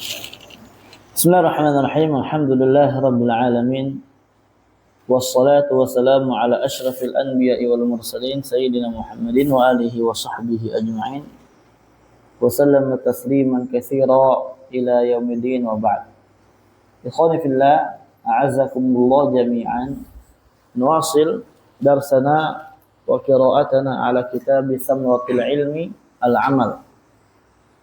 Bismillahirrahmanirrahim. Alhamdulillahirabbil alamin. Wassalatu wassalamu ala asyrafil anbiya'i wal mursalin sayyidina Muhammadin wa alihi wa sahbihi ajma'in. Wa sallama tasliman katsira ila yaumiddin wa ba'd. Ikhwani fillah, a'azzakumullah jami'an. Nuwasil darsana wa qira'atana ala kitab Samratul Ilmi al-Amal.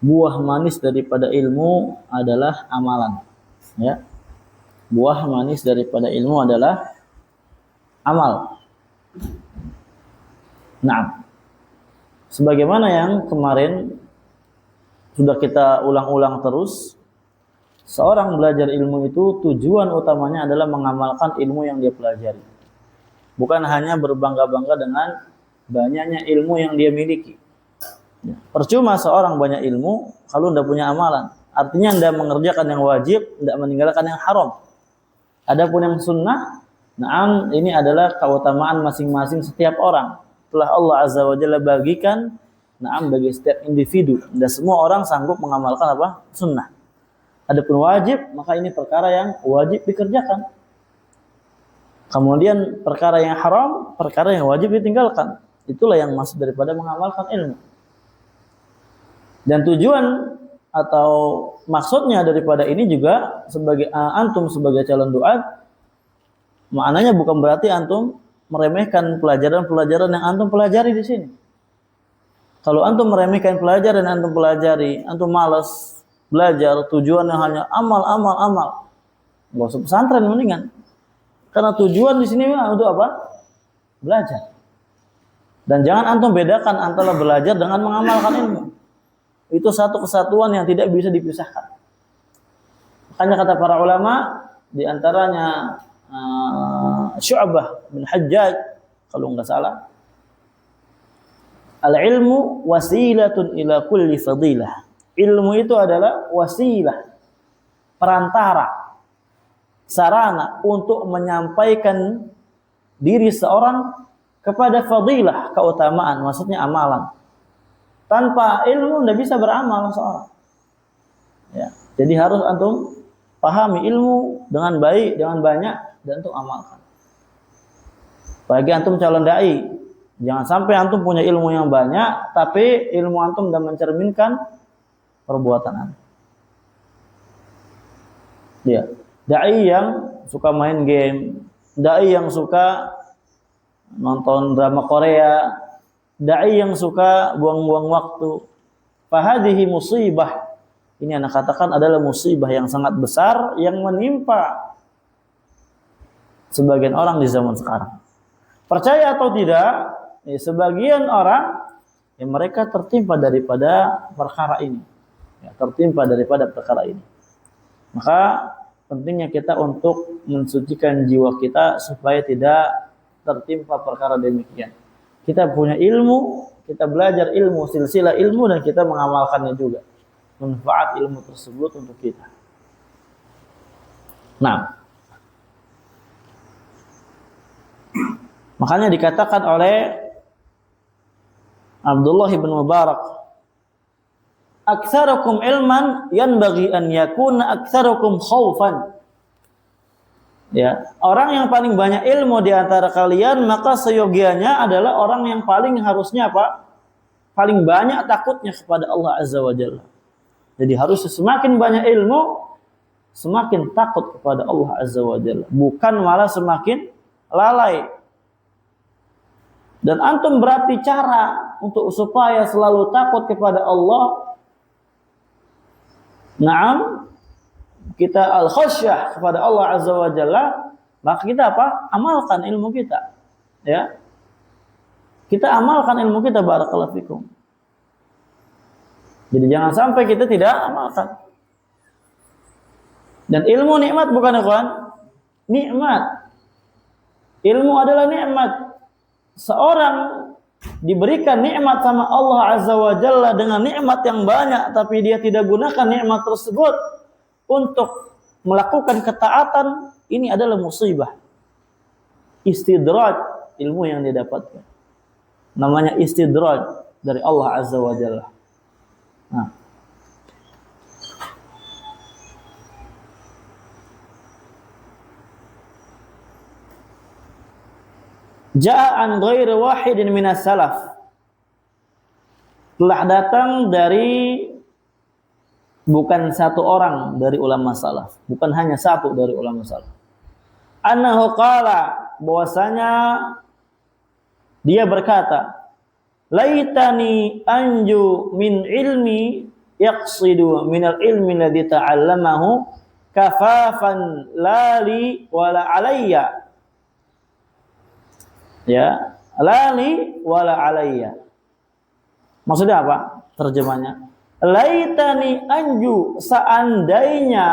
Buah manis daripada ilmu adalah amalan. Ya. Buah manis daripada ilmu adalah amal. Nah, sebagaimana yang kemarin sudah kita ulang-ulang terus, seorang belajar ilmu itu tujuan utamanya adalah mengamalkan ilmu yang dia pelajari. Bukan hanya berbangga-bangga dengan banyaknya ilmu yang dia miliki. Percuma seorang banyak ilmu kalau tidak punya amalan. Artinya tidak mengerjakan yang wajib, tidak meninggalkan yang haram. Adapun yang sunnah, nah ini adalah keutamaan masing-masing setiap orang. Telah Allah Azza wa Jalla bagikan, bagi setiap individu. Dan semua orang sanggup mengamalkan apa? Sunnah. Adapun wajib, maka ini perkara yang wajib dikerjakan. Kemudian perkara yang haram, perkara yang wajib ditinggalkan. Itulah yang masuk daripada mengamalkan ilmu. Dan tujuan atau maksudnya daripada ini juga sebagai antum sebagai calon duat, maknanya bukan berarti antum meremehkan pelajaran-pelajaran yang antum pelajari di sini. Kalau antum meremehkan pelajaran yang antum pelajari, antum malas belajar, tujuannya hanya amal, nggak usah pesantren mendingan. Karena tujuan di sini untuk apa? Belajar. Dan jangan antum bedakan antara belajar dengan mengamalkan ilmu. Itu satu kesatuan yang tidak bisa dipisahkan. Makanya kata para ulama, di antaranya Syu'bah bin Hajjaj, kalau enggak salah, al-ilmu wasilatun ila kulli fadilah. Ilmu itu adalah wasilah, perantara, sarana untuk menyampaikan diri seorang kepada fadilah, keutamaan, maksudnya amalan. Tanpa ilmu tidak bisa beramal seorang. Ya. Jadi harus antum pahami ilmu dengan baik, dengan banyak, dan antum amalkan. Bagi antum calon dai, jangan sampai antum punya ilmu yang banyak, tapi ilmu antum tidak mencerminkan perbuatan antum. Ya. Dai yang suka main game, dai yang suka nonton drama Korea, dai yang suka buang-buang waktu. Fahadihi musibah. Ini anak katakan adalah musibah yang sangat besar yang menimpa sebagian orang di zaman sekarang. Percaya atau tidak, sebagian orang mereka tertimpa daripada perkara ini. Tertimpa daripada perkara ini. Maka pentingnya kita untuk mensucikan jiwa kita supaya tidak tertimpa perkara demikian. Kita punya ilmu, kita belajar ilmu, silsilah ilmu, dan kita mengamalkannya juga. Manfaat ilmu tersebut untuk kita. Nah, makanya dikatakan oleh Abdullah bin Mubarak, "Aktsarukum ilman yanbaghi an yakuna aktsarukum khaufan." Ya, orang yang paling banyak ilmu di antara kalian, maka seyogianya adalah orang yang paling harusnya apa? Paling banyak takutnya kepada Allah Azza wa Jalla. Jadi harus semakin banyak ilmu, semakin takut kepada Allah Azza wa Jalla. Bukan malah semakin lalai. Dan antum berarti cara untuk supaya selalu takut kepada Allah. Naam, kita al-khasyah kepada Allah Azza wa Jalla, maka kita apa? Amalkan ilmu kita. Ya. Kita amalkan ilmu kita, barakallahu fikum. Jadi jangan sampai kita tidak amalkan. Dan ilmu nikmat bukan, ikhwan? Nikmat. Ilmu adalah nikmat. Seorang diberikan nikmat sama Allah Azza wa Jalla dengan nikmat yang banyak, tapi dia tidak gunakan nikmat tersebut untuk melakukan ketaatan, ini adalah musibah. Istidraj ilmu yang dia dapatkan. Namanya istidraj dari Allah Azza wa Jalla. Nah. Ja'a an ghairi wahidin minas salaf. Telah datang dari bukan satu orang dari ulama salaf, bukan hanya satu dari ulama salaf. Annahu qala, bahwasanya dia berkata, laitani anju min ilmi yaqsidu min al-ilmi alladhi ta'allamahu kafafan lali wala alayya. Ya, lali wala alayya. Maksudnya apa? Terjemahnya, laitani anju, seandainya,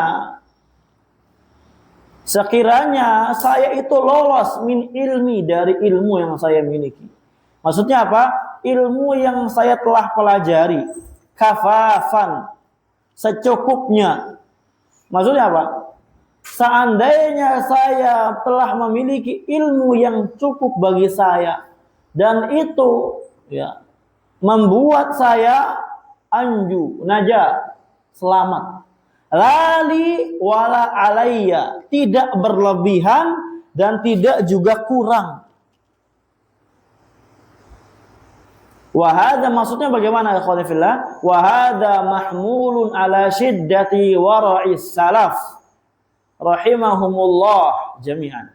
sekiranya saya itu lolos min ilmi, dari ilmu yang saya miliki. Maksudnya apa? Ilmu yang saya telah pelajari. Kafafan, secukupnya. Maksudnya apa? Seandainya saya telah memiliki ilmu yang cukup bagi saya, dan itu ya membuat saya anju, najah, selamat. Lali wala alayya, tidak berlebihan dan tidak juga kurang. Wahada, maksudnya bagaimana ya ikhwan fillah? Wahada mahmulun ala syiddati wara'is salaf rahimahumullah jami'an.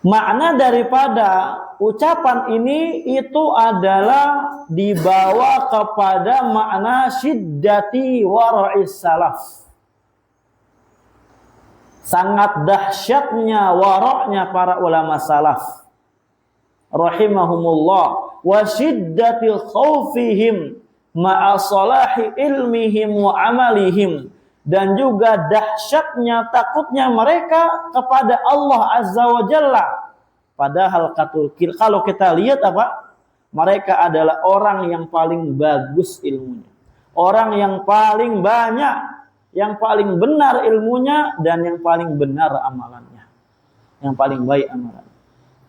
Makna daripada ucapan ini itu adalah dibawa kepada makna syiddati wara'is salaf. Sangat dahsyatnya wara'nya para ulama salaf rahimahumullah, wa syiddati khawfihim ma'a salahi ilmihim wa amalihim, dan juga dahsyatnya takutnya mereka kepada Allah Azza wa Jalla. Padahal kalau kita lihat apa? Mereka adalah orang yang paling bagus ilmunya, orang yang paling banyak, yang paling benar ilmunya, dan yang paling benar amalannya, yang paling baik amalannya.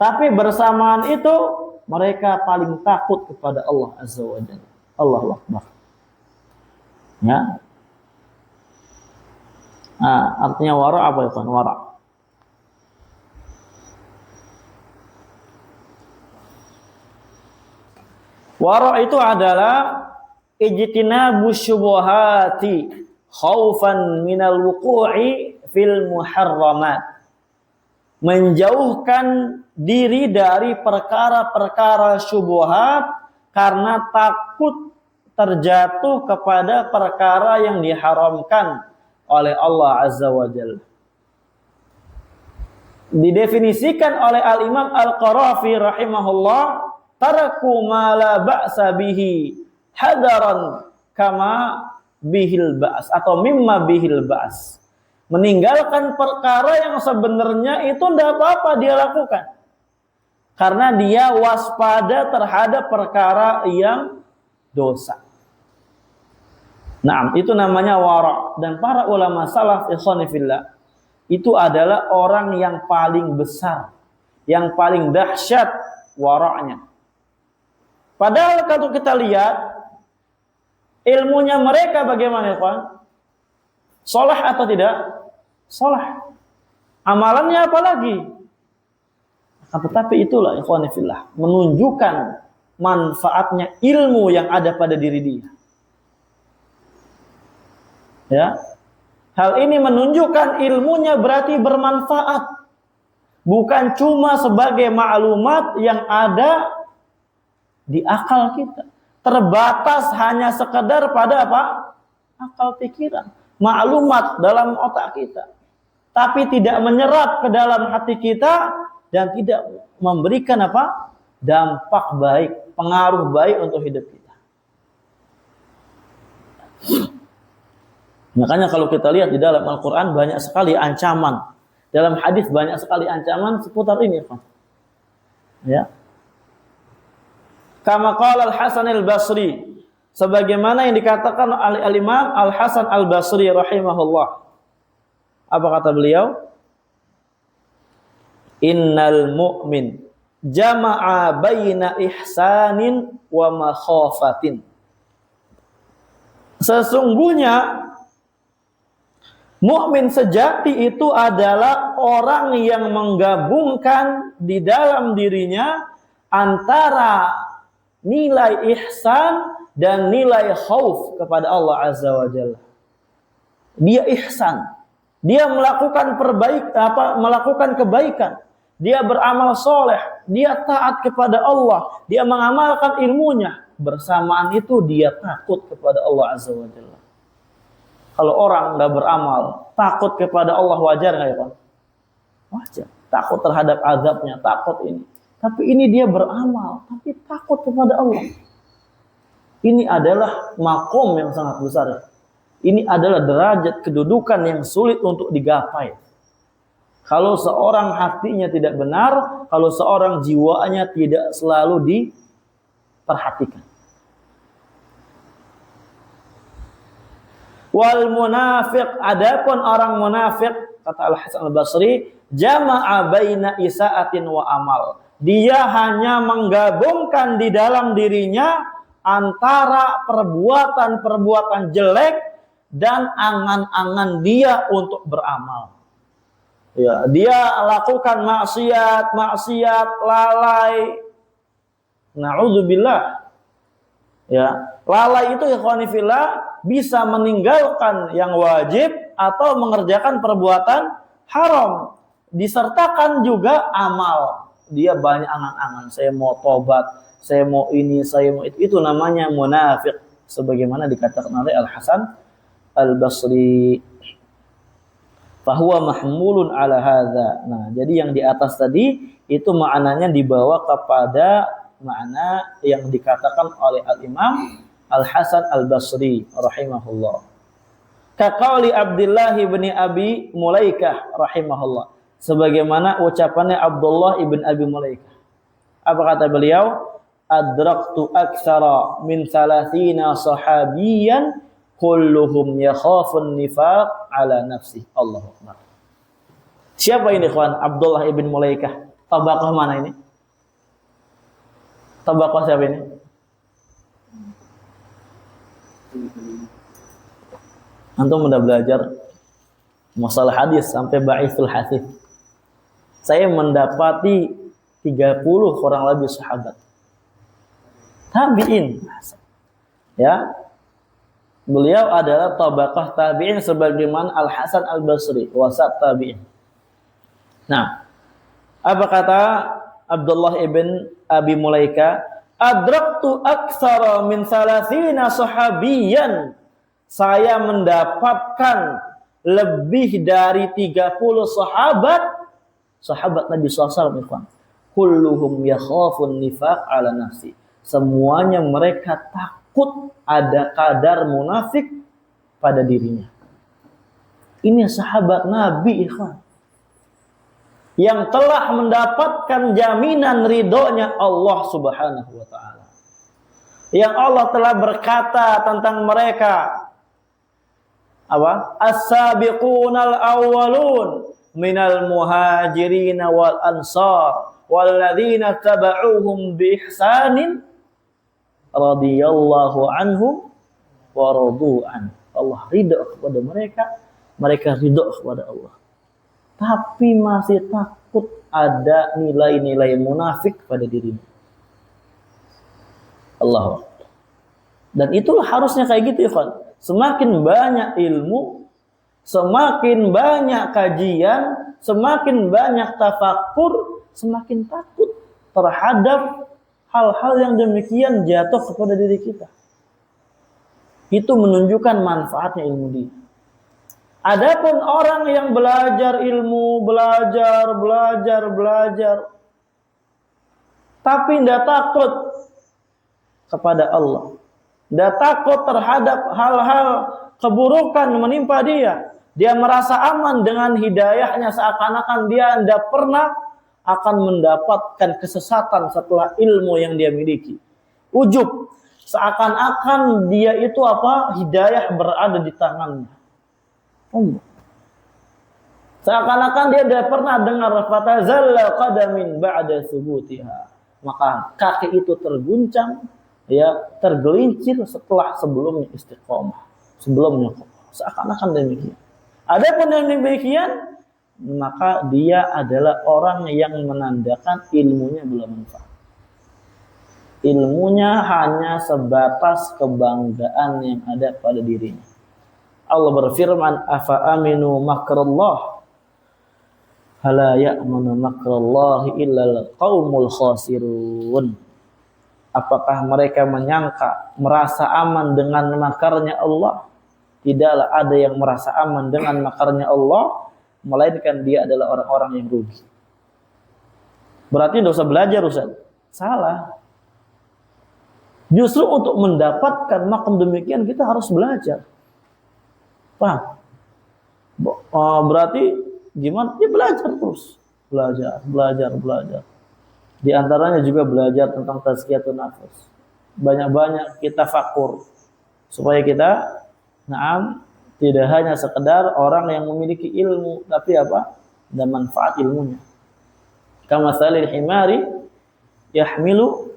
Tapi bersamaan itu mereka paling takut kepada Allah Azza wa Jalla. Allahu Akbar. Ya. Artinya wara apa ya kan? Wara. Wara itu adalah ijtinabu syubuhati khaufan minal wuqu'i fil muharramat. Menjauhkan diri dari perkara-perkara syubhat karena takut terjatuh kepada perkara yang diharamkan oleh Allah Azza wa Jalla. Didefinisikan oleh Al-Imam Al-Qarafi rahimahullah, taraku ma la ba'sa bihi hadaran kama bihil ba's, atau mimma bihil ba's. Meninggalkan perkara yang sebenarnya itu tidak apa-apa dia lakukan, karena dia waspada terhadap perkara yang dosa. Nah, itu namanya wara. Dan para ulama salaf ikhwan fillah itu adalah orang yang paling besar, yang paling dahsyat wara'nya. Padahal kalau kita lihat ilmunya mereka bagaimana, ikhwan? Saleh atau tidak? Saleh. Amalannya apa lagi? Tetapi itulah ikhwan fillah menunjukkan manfaatnya ilmu yang ada pada diri dia. Ya, hal ini menunjukkan ilmunya berarti bermanfaat, bukan cuma sebagai maklumat yang ada di akal kita, terbatas hanya sekedar pada apa? Akal pikiran, maklumat dalam otak kita, tapi tidak menyerap ke dalam hati kita dan tidak memberikan apa? Dampak baik, pengaruh baik untuk hidup kita. Makanya kalau kita lihat di dalam Al-Quran banyak sekali ancaman, dalam hadis banyak sekali ancaman seputar ini, Pak. Ya. Kama qala Al-Hasan Al-Basri, sebagaimana yang dikatakan oleh Al-Imam Al-Hasan Al-Basri rahimahullah. Apa kata beliau? Innal mu'min jama'a baina ihsanin wa makhafatin. Sesungguhnya Mukmin sejati itu adalah orang yang menggabungkan di dalam dirinya antara nilai ihsan dan nilai khauf kepada Allah Azza wa Jalla. Dia ihsan, dia melakukan melakukan kebaikan, dia beramal soleh, dia taat kepada Allah, dia mengamalkan ilmunya. Bersamaan itu dia takut kepada Allah Azza wa Jalla. Kalau orang nggak beramal, takut kepada Allah, wajar nggak ya Pak? Wajar. Takut terhadap azabnya, takut ini. Tapi ini dia beramal, tapi takut kepada Allah. Ini adalah makom yang sangat besar. Ini adalah derajat kedudukan yang sulit untuk digapai. Kalau seorang hatinya tidak benar, kalau seorang jiwanya tidak selalu diperhatikan. Wal munafiq, adapun orang munafik, kata Al-Hasan Al-Basri, jama'a baina isa'atin wa amal. Dia hanya menggabungkan di dalam dirinya antara perbuatan-perbuatan jelek dan angan-angan dia untuk beramal. Ya, dia lakukan maksiat, lalai. Na'udzubillah. Ya, lalai itu ikhwani fillah bisa meninggalkan yang wajib atau mengerjakan perbuatan haram. Disertakan juga amal. Dia banyak angan-angan. Saya mau tobat, saya mau ini, saya mau itu. Itu namanya munafik. Sebagaimana dikatakan oleh Al-Hasan Al-Basri. Fahuwa mahmulun ala hadza. Nah, jadi yang di atas tadi itu maknanya dibawa kepada makna yang dikatakan oleh Al-Imam Al-Hasan Al-Basri rahimahullah. Kaqauli Abdullah bin Abi Mulaikah rahimahullah. Sebagaimana ucapannya Abdullah ibn Abi Mulaikah. Apa kata beliau? Adraktu aktsara min 30 sahabiyan kulluhum yakhafun nifaq ala nafsi. Allahu Akbar. Siapa ini ikhwan? Abdullah ibn Mulaikah. Tabaqah mana ini? Tabaqah siapa ini? Antum sudah belajar masalah hadis sampai ba'ithul hadis. Saya mendapati 30 kurang lebih sahabat. Tabi'in. Ya. Beliau adalah tabaqah tabi'in sebagaimana Al-Hasan Al-Basri, wasat tabi'in. Nah, apa kata Abdullah ibn Abi Mulaika? Adraktu aktsara min 30 sahabiyan. Saya mendapatkan lebih dari 30 sahabat Nabi SAW. Kulluhum yakhafun nifaq ala nafsi. Semuanya mereka takut ada kadar munafik pada dirinya. Ini sahabat Nabi, ikhwan, yang telah mendapatkan jaminan ridhonya Allah Subhanahu wa taala. Yang Allah telah berkata tentang mereka, apa? As-sabiqunal awwalun minal muhajirin wal ansar walladzina tabauhum bi ihsanin radhiyallahu anhum wa radu an. Allah ridha kepada mereka, mereka ridha kepada Allah. Tapi masih takut ada nilai-nilai munafik pada dirinya. Allahu Akbar. Dan itulah harusnya kayak gitu, ikhwan. Semakin banyak ilmu, semakin banyak kajian, semakin banyak tafakkur, semakin takut terhadap hal-hal yang demikian jatuh kepada diri kita. Itu menunjukkan manfaatnya ilmu dia. Adapun orang yang belajar ilmu, belajar, tapi tidak takut kepada Allah, tidak takut terhadap hal-hal keburukan menimpa dia. Dia merasa aman dengan hidayahnya, seakan-akan dia tidak pernah akan mendapatkan kesesatan setelah ilmu yang dia miliki. Ujub, seakan-akan dia itu hidayah berada di tangannya. Seakan-akan dia tidak pernah dengar fatazalla qadamin ba'da thubutiha. Maka kaki itu terguncang, ya, tergelincir sebelumnya istiqomah, sebelumnya kokoh. Seakan-akan demikian. Adapun yang demikian, maka dia adalah orang yang menandakan ilmunya belum manfaat. Ilmunya hanya sebatas kebanggaan yang ada pada dirinya. Allah berfirman, afa aminu makrallah fala ya'manu makrallahi illal qaumul khasirun. Apakah mereka menyangka merasa aman dengan makarnya Allah? Tidaklah ada yang merasa aman dengan makarnya Allah, melainkan dia adalah orang-orang yang rugi. Berarti tidak usah belajar, Ustaz. Salah. Justru untuk mendapatkan makam demikian kita harus belajar. Paham? Berarti gimana? Ya belajar terus. Belajar. Di antaranya juga belajar tentang tazkiyatun nafs. Banyak-banyak kita fakur. Supaya kita tidak hanya sekedar orang yang memiliki ilmu, tapi apa? Dan manfaat ilmunya. Kama salil himari yahmilu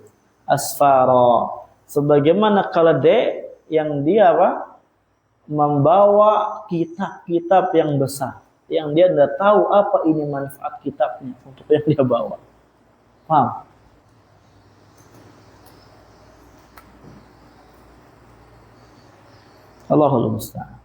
asfara. Sebagaimana keledai yang dia apa? Membawa kitab-kitab yang besar, yang dia tidak tahu apa ini manfaat kitabnya untuk yang dia bawa. Paham? Allahul musta'an.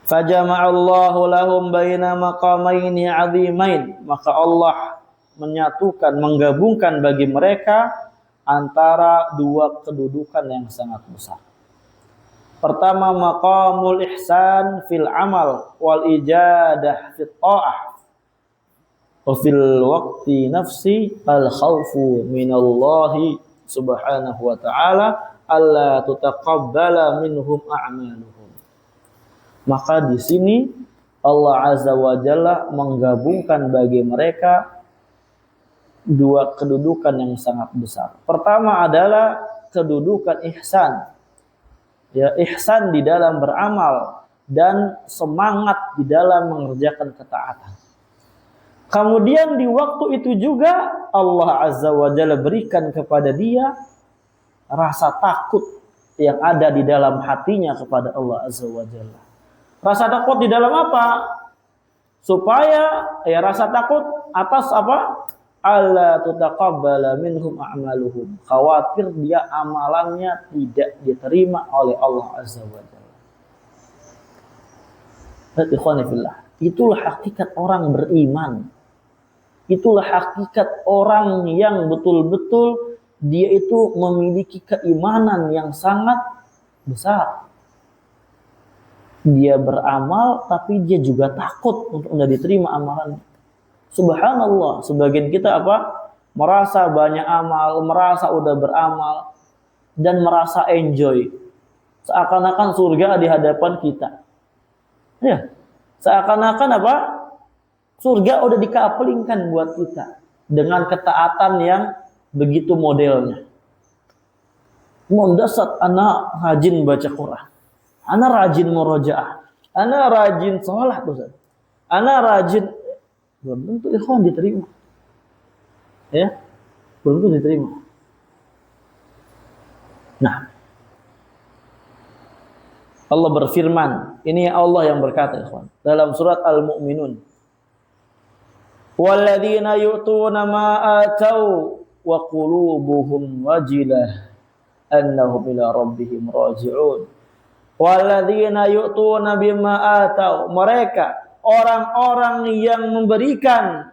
Fajama'allahu lahum baina maqamaini 'azimain. Maka Allah menyatukan, menggabungkan bagi mereka antara dua kedudukan yang sangat besar. Pertama, maqamul ihsan fil amal wal ijadah fit ta'ah. Wa fil waqti nafsi al khawfu minallahi subhanahu wa ta'ala alla tutaqabbala minhum a'maluhum. Maka di sini Allah Azza wa Jalla menggabungkan bagi mereka dua kedudukan yang sangat besar. Pertama adalah kedudukan ihsan. Ya, ihsan di dalam beramal dan semangat di dalam mengerjakan ketaatan. Kemudian di waktu itu juga Allah Azza wa Jalla berikan kepada dia rasa takut yang ada di dalam hatinya kepada Allah Azza wa Jalla. Rasa takut di dalam apa? Supaya rasa takut atas apa? Alla tutaqabbala minhum a'maluhum. Khawatir dia amalannya tidak diterima oleh Allah Azza wa Jalla. Ikhwani fillah, itulah hakikat orang beriman. Itulah hakikat orang yang betul-betul dia itu memiliki keimanan yang sangat besar. Dia beramal tapi dia juga takut untuk tidak diterima amalannya. Subhanallah, sebagian kita apa? Merasa banyak amal, merasa udah beramal dan merasa enjoy. Seakan-akan surga di hadapan kita. Ya. Seakan-akan apa? Surga udah dikaplingkan buat kita dengan ketaatan yang begitu modelnya. Mondasat anak rajin baca Quran. Anak rajin murojaah. Anak rajin sholat, Ustaz. Anak rajin, belum tentu ikhwan diterima. Ya, belum tentu diterima. Nah, Allah berfirman, ini Allah yang berkata, ikhwan, dalam surat Al-Mu'minun. Walladzina yu'tuna ma atau wa qulubuhum wajilah annahum ila rabbihim raji'un. Walladzina yu'tuna bima atau, mereka orang-orang yang memberikan,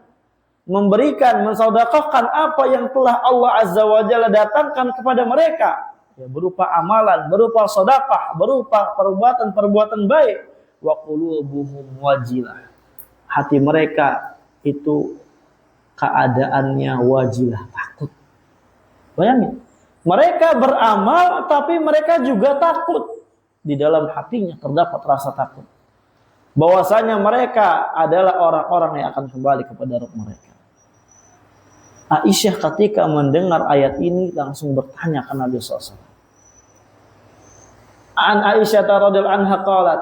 mensedekahkan apa yang telah Allah Azza wa Jalla datangkan kepada mereka, ya, berupa amalan, berupa sedekah, berupa perbuatan-perbuatan baik. Wa qulubuhum wajilah, hati mereka itu keadaannya wajilah, takut. Bayangin, mereka beramal tapi mereka juga takut. Di dalam hatinya terdapat rasa takut bahwasanya mereka adalah orang-orang yang akan kembali kepada Rabb mereka. Aisyah ketika mendengar ayat ini langsung bertanya ke Nabi SAW. An Aisyah radhiyallahu anha qalat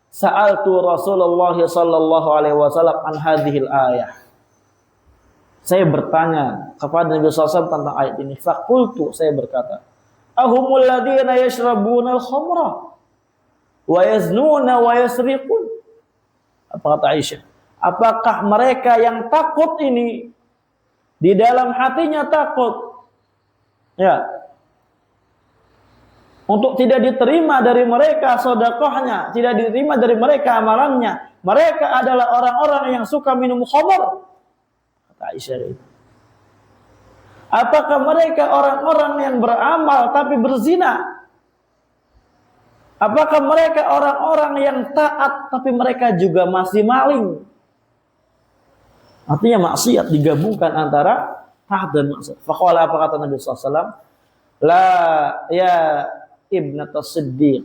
sa'altu Rasulullah sallallahu alaihi wasallam an hadhil ayah. Saya bertanya kepada Nabi SAW tentang ayat ini. Faqultu, saya berkata, ahumul ladzina yashrabuna al-khamra wa yaznuna wa yasriqun. Apa kata Aisyah? Apakah mereka yang takut ini di dalam hatinya takut ya untuk tidak diterima dari mereka sedekahnya, tidak diterima dari mereka amalannya, mereka adalah orang-orang yang suka minum khamr? Kata Aisyah itu. Apakah mereka orang-orang yang beramal tapi berzina? Apakah mereka orang-orang yang taat tapi mereka juga masih maling? Artinya maksiat digabungkan antara taat dan maksiat. Faqala, apa kata Nabi SAW? La ya ibnata Siddiq,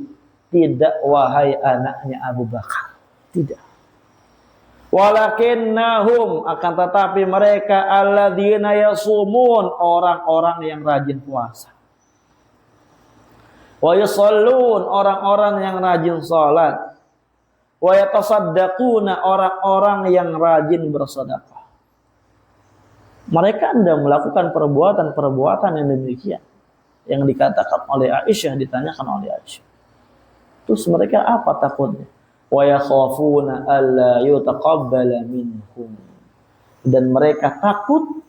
tidak wahai anaknya Abu Bakar, tidak. Walakinnahum, akan tetapi mereka alladzina yasumun, orang-orang yang rajin puasa. Wa yusallun, orang-orang yang rajin salat. Wa yatasaddaquna, orang-orang yang rajin bersedekah. Mereka hendak melakukan perbuatan-perbuatan yang demikian, yang dikatakan oleh Aisyah, ditanyakan oleh Aisyah. Terus mereka apa takutnya? Wa yakhafuna alla yutaqabbala minhum, dan mereka takut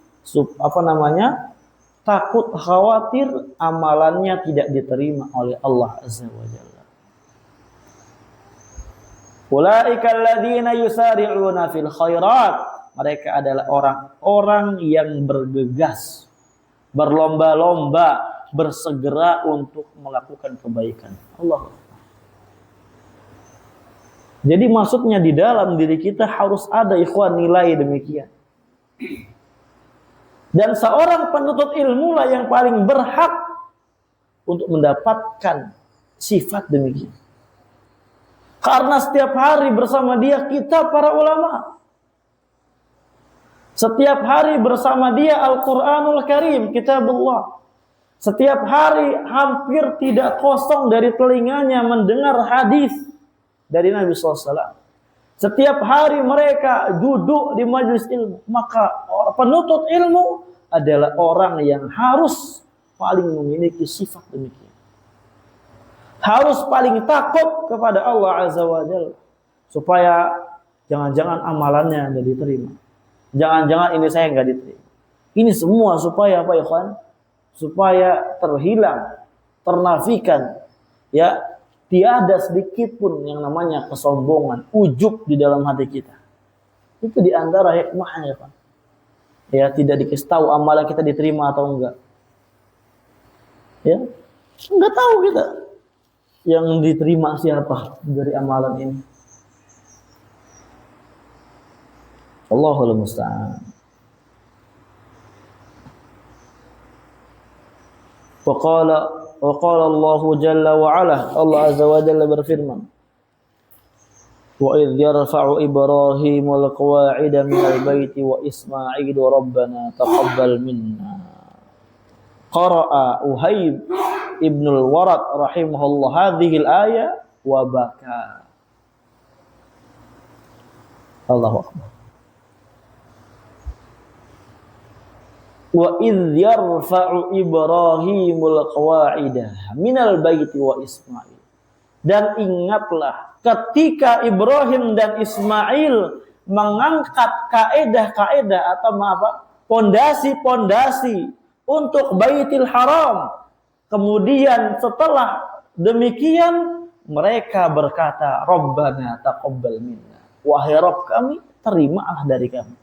takut, khawatir amalannya tidak diterima oleh Allah Azza wa Jalla. Ulaika alladzina yusari'una fil khairat, mereka adalah orang-orang yang bergegas, berlomba-lomba, bersegera untuk melakukan kebaikan. Allah. Jadi maksudnya di dalam diri kita harus ada ikhwan nilai demikian. Dan seorang penuntut ilmu lah yang paling berhak untuk mendapatkan sifat demikian. Karena setiap hari bersama dia kita para ulama. Setiap hari bersama dia Al-Quranul Karim, Kitabullah. Setiap hari hampir tidak kosong dari telinganya mendengar hadis dari Nabi SAW. Setiap hari mereka duduk di majelis ilmu. Maka penuntut ilmu adalah orang yang harus paling memiliki sifat demikian. Harus paling takut kepada Allah Azza wa Jalla. Supaya jangan-jangan amalannya tidak diterima. Jangan-jangan ini saya nggak diterima. Ini semua supaya apa ya kawan? Supaya terhilang, ternafikan, ya, tiada sedikit pun yang namanya kesombongan, ujub di dalam hati kita. Itu di antara hikmahnya, Pak. Ya, tidak dikasih tahu amalan kita diterima atau enggak. Ya, enggak tahu kita yang diterima siapa dari amalan ini. Allahul musta'an. Waqala Allah Jalla wa Ala, Allah Azza wa Jalla berfirman, wa idh yarfa'u Ibrahimul qawa'ida minal baiti wa Ismailu rabbana taqabbal minna. Qara'a Uhayb ibnul Warad rahimahullah hadhil ayah wa baka. Allahu Akbar. Wa idh yarfa'u Ibrahimul qawa'ida minal baiti wa Ismail. Dan ingatlah ketika Ibrahim dan Ismail mengangkat kaedah-kaedah atau pondasi-pondasi untuk Baitul Haram. Kemudian setelah demikian mereka berkata, Rabbana taqabbal minna. Wahai Rabb kami, terimalah dari kami.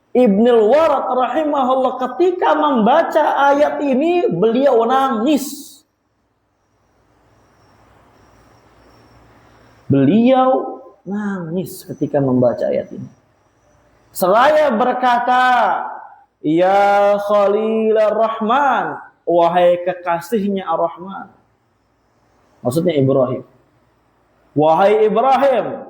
Ibnul Warad rahimahullah ketika membaca ayat ini beliau nangis. Beliau nangis ketika membaca ayat ini. Seraya berkata, Ya Khalilur Rahman, wahai kekasihnya Ar-Rahman. Maksudnya Ibrahim. Wahai Ibrahim,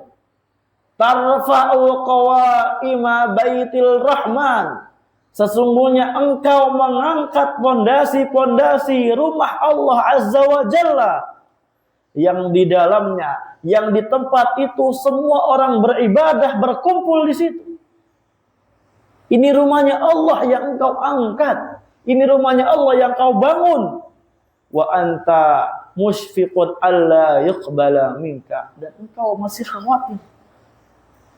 tarfa'u qawa'ima baitil Rahman. Sesungguhnya engkau mengangkat pondasi-pondasi rumah Allah Azza wa Jalla. Yang di dalamnya, yang di tempat itu semua orang beribadah berkumpul di situ. Ini rumahnya Allah yang engkau angkat. Ini rumahnya Allah yang kau bangun. Wa anta musyfiqun alla yuqbala minka. Dan engkau masih khawatir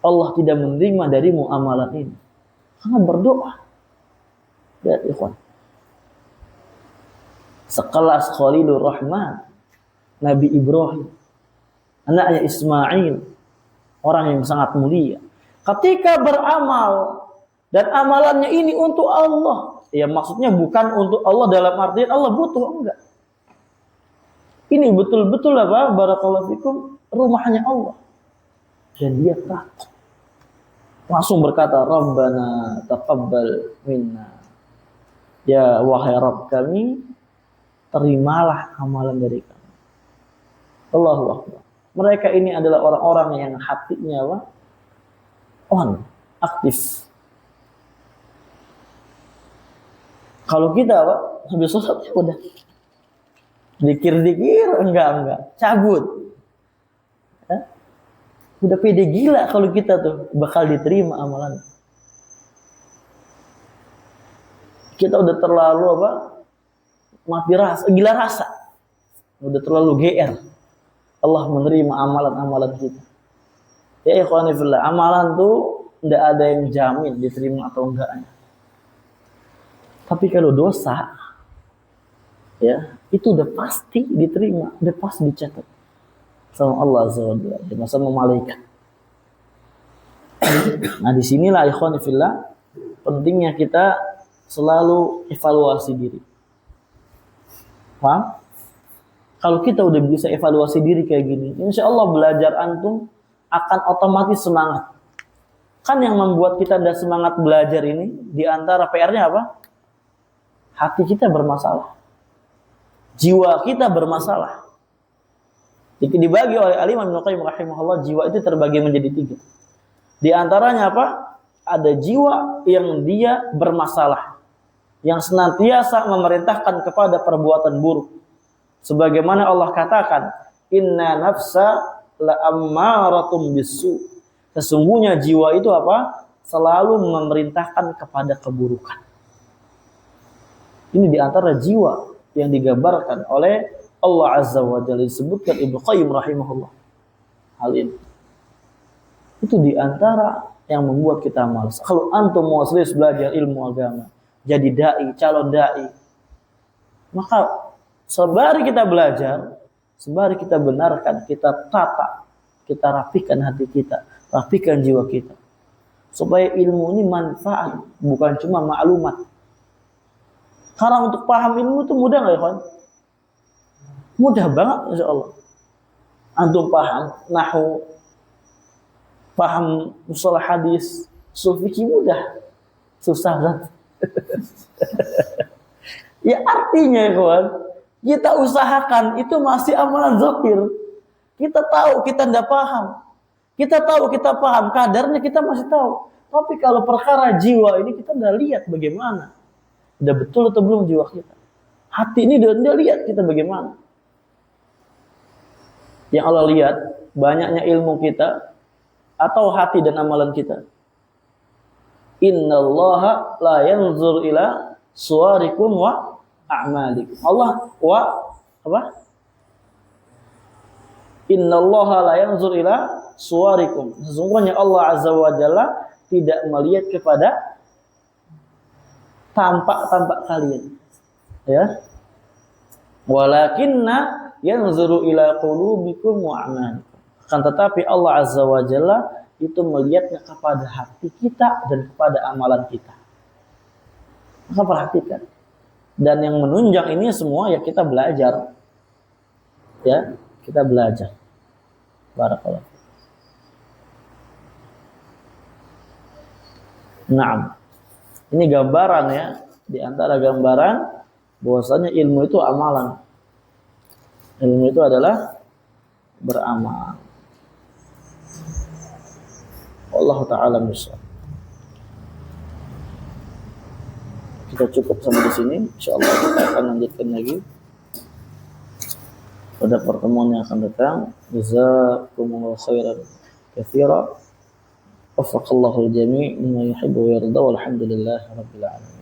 Allah tidak menerima darimu amalan ini. Karena berdoa. Lihat ikhwan. Sekelas Khalilur Rahman, Nabi Ibrahim, anaknya Ismail, orang yang sangat mulia. Ketika beramal dan amalannya ini untuk Allah, ya maksudnya bukan untuk Allah dalam artian Allah butuh, enggak. Ini betul-betul apa? Barakallahu fikum, rumahnya Allah. Dan dia takut. Langsung berkata, Rabbana taqabbal minna. Ya wahai Rabb kami, terimalah amalan dari kami. Allahu Akbar. Mereka ini adalah orang-orang yang hatinya apa? Aktif. Kalau kita apa? Habis sholat ya udah. Dikir-dikir enggak, cabut. Ya? Udah pede gila kalau kita tuh bakal diterima amalan. Kita udah terlalu apa? Mati rasa, gila rasa. Udah terlalu GR. Allah menerima amalan-amalan kita. Ya ikhwani fillah, amalan tuh enggak ada yang jamin diterima atau enggaknya. Tapi kalau dosa, ya itu udah pasti diterima, udah pasti dicatat sama Allah Azza wa Jalla, sama malaikat. Nah disinilah ikhwani fillah pentingnya kita selalu evaluasi diri. Paham? Kalau kita udah bisa evaluasi diri kayak gini, insya Allah belajar antum akan otomatis semangat. Kan yang membuat kita ada semangat belajar ini, di antara PR-nya apa? Hati kita bermasalah. Jiwa kita bermasalah. Dibagi oleh Al-Imam Ibnu Qayyim rahimahullah, jiwa itu terbagi menjadi 3. Di antaranya apa? Ada jiwa yang dia bermasalah, yang senantiasa memerintahkan kepada perbuatan buruk. Sebagaimana Allah katakan, inna nafsa la ammaratum bisu. Sesungguhnya jiwa itu apa? Selalu memerintahkan kepada keburukan. Ini di antara jiwa yang digambarkan oleh Allah Azza wa Jalla, disebutkan Ibnu Qayyim rahimahullah. Hal ini itu di antara yang membuat kita malas. Kalau antum mau serius belajar ilmu agama, jadi dai, calon dai, maka sembari kita belajar, sembari kita benarkan, kita tata, kita rapikan hati kita, rapikan jiwa kita, supaya ilmu ini manfaat, bukan cuma maklumat. Karena untuk paham ilmu itu mudah nggak ya kawan? Mudah banget insya Allah. Antum paham nahwu, paham mustalah hadis, ushul fikih mudah. Susah kan? Ya artinya ya kawan, kita usahakan itu masih amalan zahir. Kita tahu kita tidak paham. Kita tahu kita paham, kadarnya kita masih tahu. Tapi kalau perkara jiwa ini kita udah lihat bagaimana. Udah betul atau belum jiwa kita. Hati ini udah lihat kita bagaimana. Yang Allah lihat banyaknya ilmu kita atau hati dan amalan kita. Innallaha la yanzur ila suwarikum wa a'malikum. Allah wa apa? Innallaha la yanzur ila suwarikum. Sesungguhnya Allah Azza wa Jalla tidak melihat kepada tampak-tampak kalian. Ya. Walakinna yanzuru ila qulubikum wa a'malikum. Akan tetapi Allah Azza wa Jalla itu melihatnya kepada hati kita dan kepada amalan kita. Maka perhatikan. Dan yang menunjang ini semua ya kita belajar. Ya, kita belajar. Barakallah. Naam. Ini gambaran ya, di antara gambaran bahwasanya ilmu itu amalan. Ilmu itu adalah beramal. Allah Ta'ala bisa. Kita cukup sampai di sini. Insyaallah kita akan lanjutkan lagi pada pertemuan yang akan datang. Jazakumullahu khairan katsiran. Waffaqallahu al-jami' lima yuhibbu wa yarda walhamdulillahi rabbil alamin.